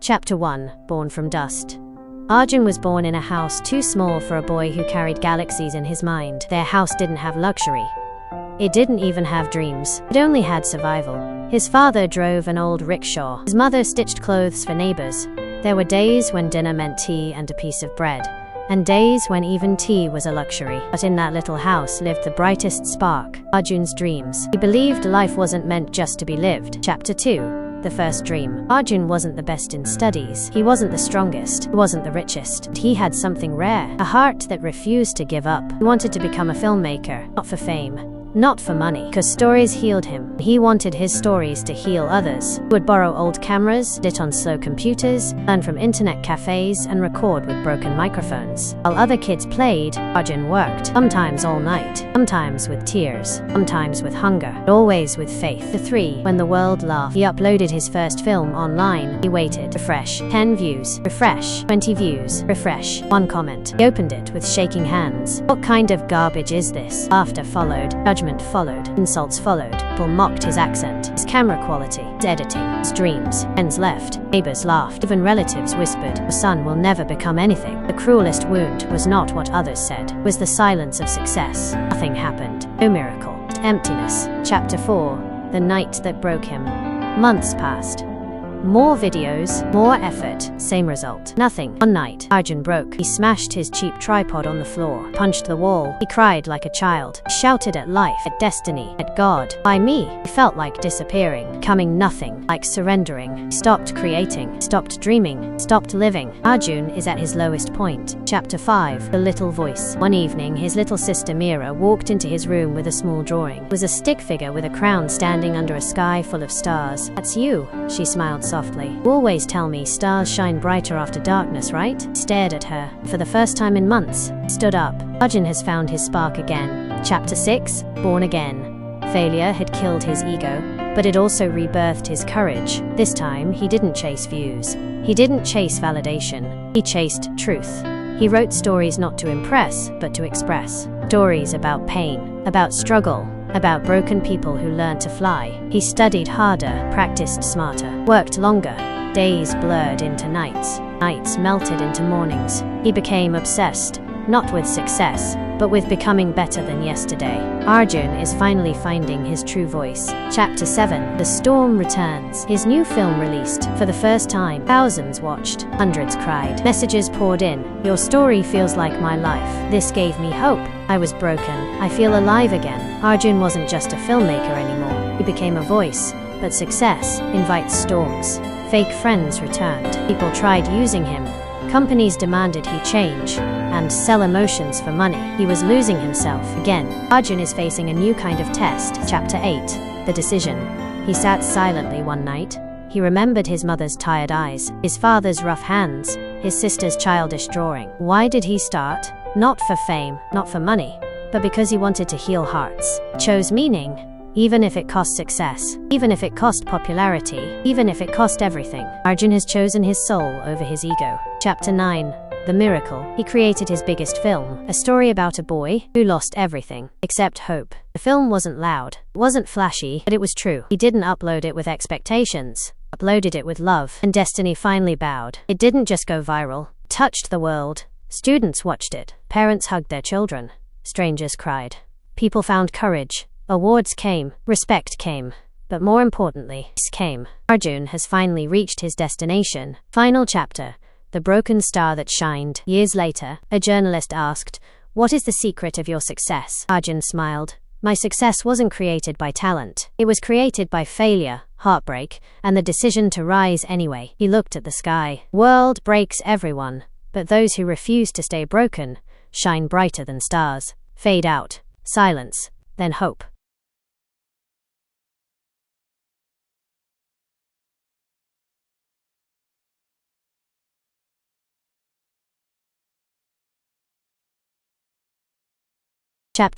Chapter 1. Born from Dust. Arjun was born in a house too small for a boy who carried galaxies in his mind. Their house didn't have luxury. It didn't even have dreams. It only had survival. His father drove an old rickshaw. His mother stitched clothes for neighbors. There were days when dinner meant tea and a piece of bread, and days when even tea was a luxury. But in that little house lived the brightest spark, Arjun's dreams. He believed life wasn't meant just to be lived. Chapter 2. The first dream. Arjun wasn't the best in studies. He wasn't the strongest. He wasn't the richest. But he had something rare, a heart that refused to give up. He wanted to become a filmmaker, not for fame, not for money, because stories healed him. He wanted his stories to heal others. He would borrow old cameras, edit on slow computers, learn from internet cafes, and record with broken microphones. While other kids played, Arjun worked, sometimes all night, sometimes with tears, sometimes with hunger, but always with faith. The 3. When the world laughed, he uploaded his first film online. He waited. Refresh. 10 views. Refresh. 20 views. Refresh. 1 comment. He opened it with shaking hands. What kind of garbage is this? Laughter followed. Judgment followed. Insults followed. People mocked his accent, his camera quality, his editing, his dreams. Friends left. Neighbors laughed. Even relatives whispered, "Your son will never become anything." The cruelest wound was not what others said, it was the silence of success. Nothing happened. No miracle. Emptiness. Chapter 4. The night that broke him. Months passed. More videos, more effort, same result. Nothing. One night, Arjun broke. He smashed his cheap tripod on the floor, punched the wall. He cried like a child. He shouted at life, at destiny, at God. Why me? He felt like disappearing, becoming nothing, like surrendering. He stopped creating, stopped dreaming, stopped living. Arjun is at his lowest point. Chapter 5. The Little Voice. One evening, his little sister Meera walked into his room with a small drawing. It was a stick figure with a crown standing under a sky full of stars. "That's you," she smiled softly. "You always tell me stars shine brighter after darkness, right?" He stared at her. For the first time in months, he stood up. Arjun has found his spark again. Chapter 6. Born again. Failure had killed his ego, but it also rebirthed his courage. This time, he didn't chase views. He didn't chase validation. He chased truth. He wrote stories not to impress, but to express. Stories about pain, about struggle, about broken people who learned to fly. He studied harder, practiced smarter, worked longer. Days blurred into nights. Nights melted into mornings. He became obsessed, not with success, but with becoming better than yesterday. Arjun is finally finding his true voice. Chapter 7. The Storm Returns. His new film released. For the first time, thousands watched, hundreds cried. Messages poured in. "Your story feels like my life. This gave me hope. I was broken. I feel alive again." Arjun wasn't just a filmmaker anymore. He became a voice. But success invites storms. Fake friends returned. People tried using him. Companies demanded he change and sell emotions for money. He was losing himself again. Arjun is facing a new kind of test. Chapter 8. The Decision. He sat silently one night. He remembered his mother's tired eyes, his father's rough hands, his sister's childish drawing. Why did he start? Not for fame, not for money, but because he wanted to heal hearts. He chose meaning, even if it cost success, even if it cost popularity, even if it cost everything. Arjun has chosen his soul over his ego. Chapter 9. The Miracle. He created his biggest film, a story about a boy who lost everything, except hope. The film wasn't loud, it wasn't flashy, but it was true. He didn't upload it with expectations, uploaded it with love, and destiny finally bowed. It didn't just go viral, it touched the world. Students watched it, parents hugged their children, strangers cried. People found courage. Awards came, respect came, but more importantly, peace came. Arjun has finally reached his destination. Final chapter. The Broken Star That Shined. Years later, a journalist asked, "What is the secret of your success?" Arjun smiled. "My success wasn't created by talent. It was created by failure, heartbreak, and the decision to rise anyway." He looked at the sky. World breaks everyone, but those who refuse to stay broken shine brighter than stars. Fade out. Silence. Then hope.